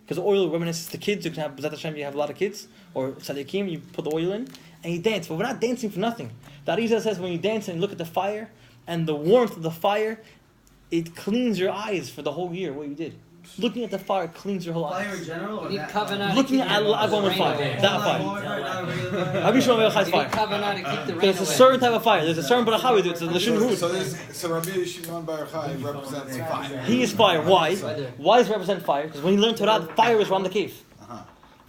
because the oil reminisces to kids. You can have B'ezrat Hashem. You have a lot of kids, or tzaddikim. You put the oil in, and you dance. But we're not dancing for nothing. The Arizal says when you dance and look at the fire, and the warmth of the fire, it cleans your eyes for the whole year. What you did. Looking at the fire cleans your whole Fire eyes. in general or You need that kavanah. Looking at Lag BaOmer fire, that fire. Rabbi Shimon Bar Yochai's You need fire. kavanah to keep the rain There's a away. certain type of fire. There's a certain bracha we do. It's a lashon hud. So Rabbi Shimon Bar Yochai represents fire. He is fire. Why? Why does he represent fire? Because when he learned Torah, the fire was around the cave.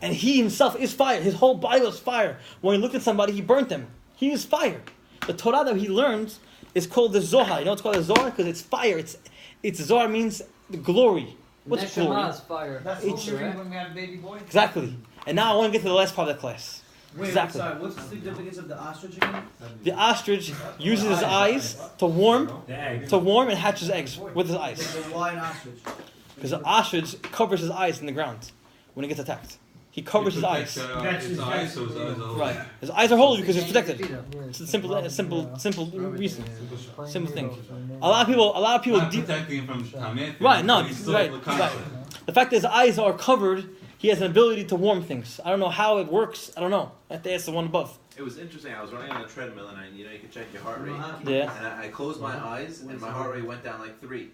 And he himself is fire. His whole body was fire. When he looked at somebody, he burnt them. He is fire. The Torah that he learned is called the Zohar. You know what's called the Zohar? Because it's fire. It's Zohar means the glory. What's glory? Neshama's fire. That's It's- what we read when we have a baby boy. Exactly. And now I want to get to the last part of the class. Wait, Exactly. sorry, what's the significance of the ostrich again? The ostrich uses his eyes to warm and hatches eggs with his eyes. Why an ostrich? Because the ostrich covers his eyes in the ground when he gets attacked. He covers his eyes. That's His eyes, so his eyes are holy. Right. His eyes are holy because he's protected. Yeah. It's a simple reason. Simple thing. And A lot of people Not deep. protecting him from Tameh. Right, no, but he's still right, Lakasha. right. The fact that his eyes are covered, he has an ability to warm things. I don't know how it works. I don't know. I have to ask the one above. It was interesting. I was running on a treadmill, and you can check your heart rate. Yeah. And I closed my eyes, and my heart rate went down like 3,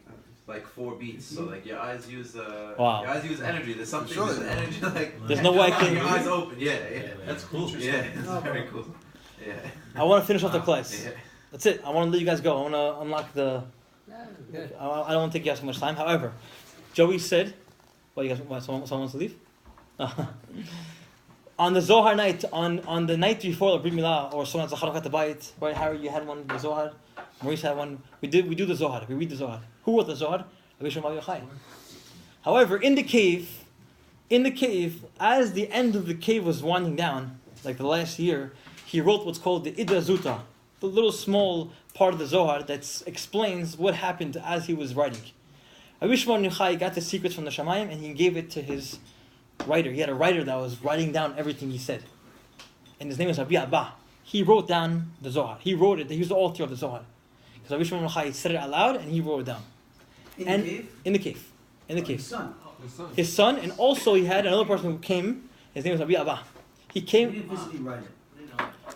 like 4 beats. So like your eyes use Wow. your eyes use energy. There's something Sure. with the energy like. There's no way I can- Your eyes open. Yeah. That's cool. Yeah, it's very cool. Yeah. I want to finish off the class. Yeah. That's it. I want to let you guys go. I want to unlock the. good. I don't want to take you guys so much time. However, Joey said, "What you guys? What, someone wants to leave?" On the Zohar night, on the night before the Brit Milah or Sunnah Zacharokat Bayit, right? Harry, you had one. The Zohar. Maurice had one. We do the Zohar. We read the Zohar. Who wrote the Zohar? Abisham Al Yochai. However, in the cave, as the end of the cave was winding down, like the last year, he wrote what's called the Ida Zuta, the little small part of the Zohar that explains what happened as he was writing. Rabbi Shimon Yochai got the secrets from the Shamayim and he gave it to his writer. He had a writer that was writing down everything he said. And his name was Rabbi Abba. He wrote down the Zohar. He wrote it. He was the author of the Zohar. Because Rabbi Shimon Yochai said it aloud and he wrote it down. In And the cave? in the cave. In the His cave. son. His son, and also he had another person who came. His name was Rabbi Abba. He He came. didn't physically write it.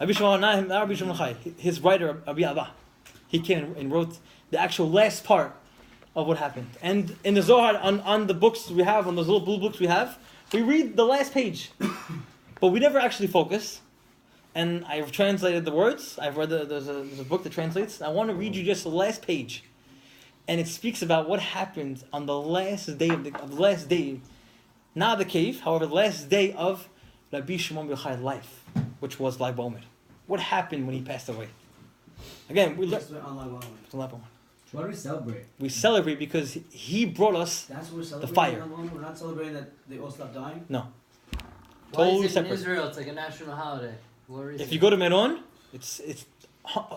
Rabbi Shimon, not Rabbi Shimon Yochai, his writer, Rabbi Abba. He came and wrote the actual last part of what happened. And in the Zohar, on the books we have, on those little blue books we have, we read the last page. But we never actually focus. And I've translated the words. I've read there's a book that translates. I want to read you just the last page. And it speaks about what happened on the last day of the last day, not the cave, however, the last day of Rabbi Shimon Bar Yochai's life, which was Lag BaOmer. What happened when he passed away? Again, we Just on Lag BaOmer. Why do we celebrate? We celebrate because he brought us. That's what we're celebrating. fire. on Lag BaOmer? We're not celebrating that they all stopped dying. Why Totally is it separate. in Israel? It's like a national holiday. What reason? If you go to Meron, it's.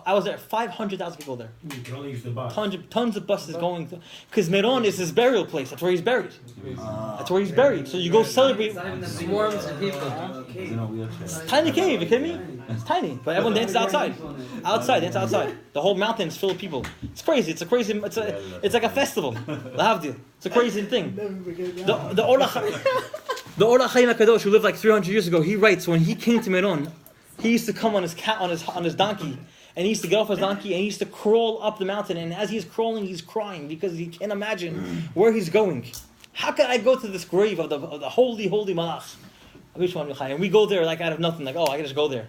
I was there. 500,000 people there. You can only use the bus. Tons of buses going. Because Meron is his burial place. That's where he's buried. That's where he's buried. So you go celebrate. It's not even that big Swarms of people. cave. Tiny cave. You kidding me? It's tiny, but everyone dances outside. Dance outside. The whole mountain is full of people. It's crazy. It's a crazy. It's like a festival. Lahavdil. It's a crazy thing. The Or Chaim HaKadosh, who lived like 300 years ago, he writes when he came to Meron, he used to come on his donkey, and he used to get off his donkey and he used to crawl up the mountain. And as he's crawling, he's crying because he can't imagine where he's going. How can I go to this grave of the holy Malach? And we go there like out of nothing, like, oh, I can just go there.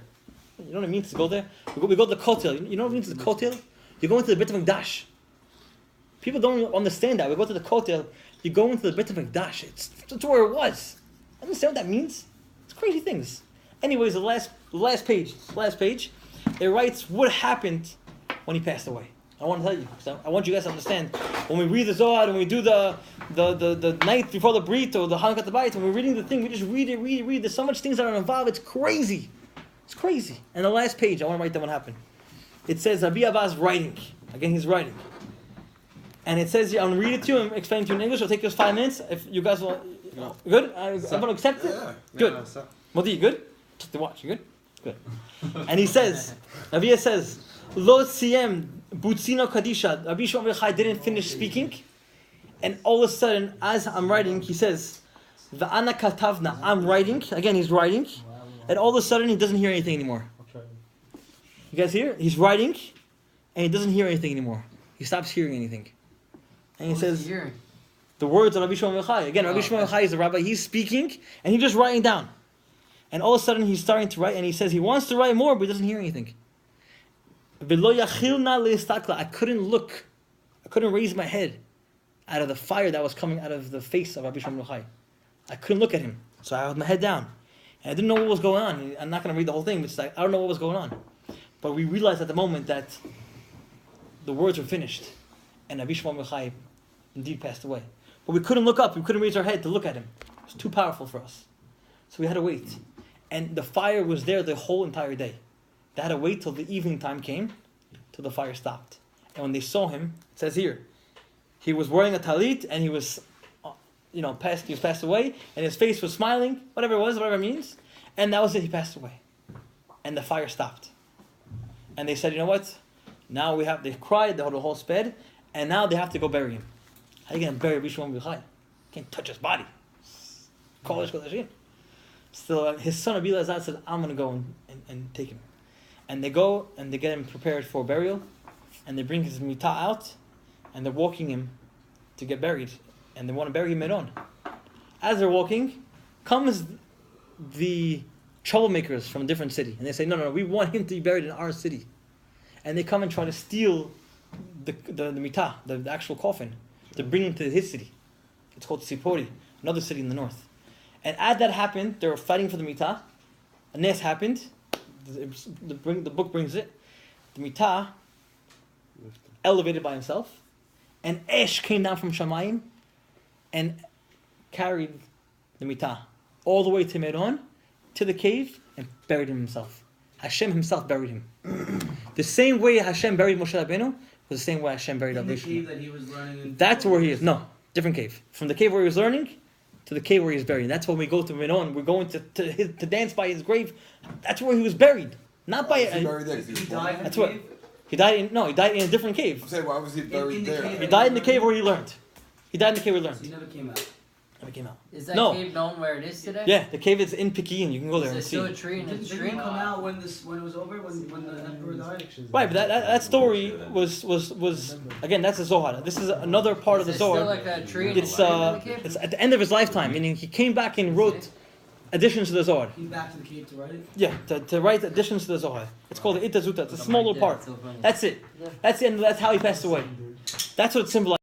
You know what it means to go there? We go to the Kotel. You know what it means to the Kotel? You go into the Beit HaMikdash. People don't understand that. We go to the Kotel, you go into the Beit HaMikdash. It's where it was. Understand what that means? It's crazy things. Anyways, the last page, it writes what happened when he passed away. I want to tell you, because I want you guys to understand. When we read the Zohar, when we do the night before the Brit or the Hanukkah Bayit, when we're reading the thing, we just read it. There's so much things that are involved. It's crazy. It's crazy. And the last page, I want to write down what happened. It says Rabbi Abba's writing. Again, he's writing. And it says here, I'm going to read it to you and explain it to you in English. It'll take us 5 minutes. If you guys will... Good? I'm going to accept it? Yeah. Good. Modi, good? Check the watch. You good? Good. And he says, Rabbi says, Lo siyem butzino kadisha. Rabbi Shimon Bar Yochai didn't finish speaking. And all of a sudden, as I'm writing, he says, Va'ana katavna. I'm writing. Again, he's writing. And all of a sudden, he doesn't hear anything anymore. You guys hear? He's writing, and he doesn't hear anything anymore. He stops hearing anything. And he says, the words of Rabbi Shimon Bar Yochai. Again, Rabbi Shimon Bar Yochai is the rabbi. He's speaking, and he's just writing down. And all of a sudden, he's starting to write, and he says he wants to write more, but he doesn't hear anything. I couldn't look. I couldn't raise my head out of the fire that was coming out of the face of Rabbi Shimon Bar Yochai. I couldn't look at him. So I had my head down. And I didn't know what was going on. I'm not going to read the whole thing, but it's like, I don't know what was going on. But we realized at the moment that the words were finished. And Rabbi Shimon Bar Yochai indeed passed away. But we couldn't look up. We couldn't raise our head to look at him. It was too powerful for us. So we had to wait. And the fire was there the whole entire day. They had to wait till the evening time came, till the fire stopped. And when they saw him, it says here, he was wearing a talit and he was he was passed away, and his face was smiling, whatever it means, and that was it. He passed away, and the fire stopped. And they said, you know what? Now they cried, the whole sped, and now they have to go bury him. How are you going to bury Rishon B'chai? Can't touch his body. So his son Abi Lazar said, I'm going to go and take him. And they go and they get him prepared for burial, and they bring his mitah out, and they're walking him to get buried, and they want to bury him on. As they're walking, comes the troublemakers from a different city, and they say, no, we want him to be buried in our city. And they come and try to steal the mitah, the actual coffin, to bring him to his city. It's called Sipori, another city in the north. And as that happened, they were fighting for the mitah. A nes happened. The book brings it. The mitah elevated by himself, and Esh came down from Shamayim and carried the mitah all the way to Meron, to the cave, and buried him himself. Hashem himself buried him. The same way Hashem buried Moshe Rabbeinu was the same way Hashem buried In the Rabbi cave that he was learning in. That's where he is. No, different cave. From the cave where he was learning to the cave where he was buried. That's when we go to Menon. We're going to dance by his grave. That's where he was buried. Not by Why was he buried there? 'Cause he was He born died there? That's what. He died in a different cave. I'm saying, why was he buried in the there? cave. He died in the cave where he learned. He died in the cave where he So he learned. never came out. Never came out. Is that No. cave known where it is today? Yeah, the cave is in Pekin. You can go there Is and there still a see. tree and a Didn't stream? he come out when it was over? When the emperor died? Right, but that story was again, that's a Zohar. This is another part of the Is there still Zohar. like a tree? It's in the cave? it's at the end of his lifetime, meaning he came back and wrote additions to the Zohar. Came back to the cave to write it. Yeah, to write additions to the Zohar. It's called the Itazuta. It's a small little Yeah, part. it's so funny. That's it. That's the end. That's how he passed away. That's what it symbolizes.